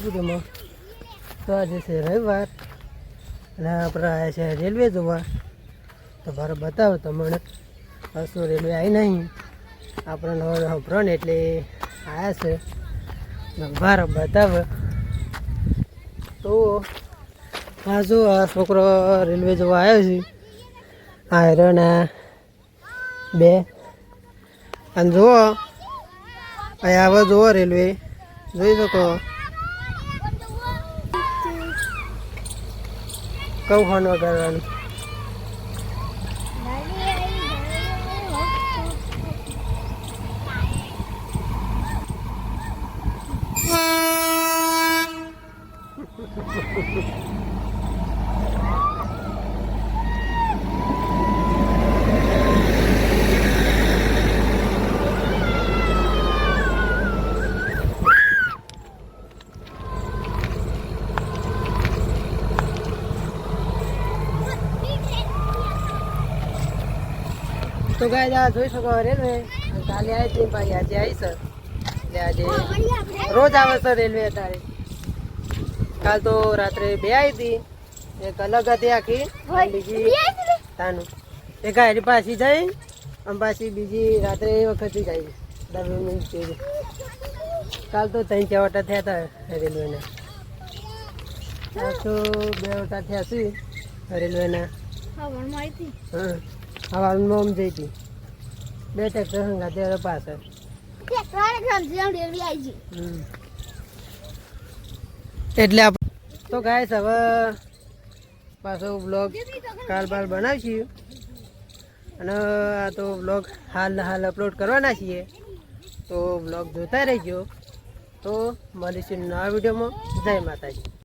બધું તો આજે છે રવિવાર અને આપણે આવ્યા છે રેલવે જોવા. તો બાર બતાવો તમને શું રેલવે આવી નહીં આપણે નવો ફ્રન્ટ એટલે આવ્યા છે બાર બતાવે. તો આ જો આ છોકરો રેલવે જોવા આવ્યો છે. આ હેરણ બે અને જુઓ અહીંયા હવે જુઓ રેલવે જોઈ શકો. કઉ ફોન વગાડવાનું તો ગાય આ જોઈ શકો રેલવે કાલે આવી હતી ભાઈ આજે આવી સર એટલે આજે રોજ આવે સર રેલવે અત્યારે. કાલ તો રાત્રે બે આવી હતી એક અલગ હતી આખી બીજી તાનું એ ગાડી પાછી જાય અને પાછી બીજી રાત્રે એ વખતે જાય 10 મિનિટ જેવી. કાલ તો 3-4 વટા થયા હતા રેલવેના. આ તો 2 વટા થયા છે રેલવેના. હા હવામાં જઈ હતી 2 ટ્રેક્ટર હંગાતે પાછળ એટલે તો ગાઈસ હવે પાછો બ્લોગ કાલ બાર બનાવીશું અને આ તો બ્લોગ હાલ અપલોડ કરવાના છીએ. તો બ્લોગ જોતા રહેજો. તો મળીશું નવા વિડીયોમાં. જય માતાજી.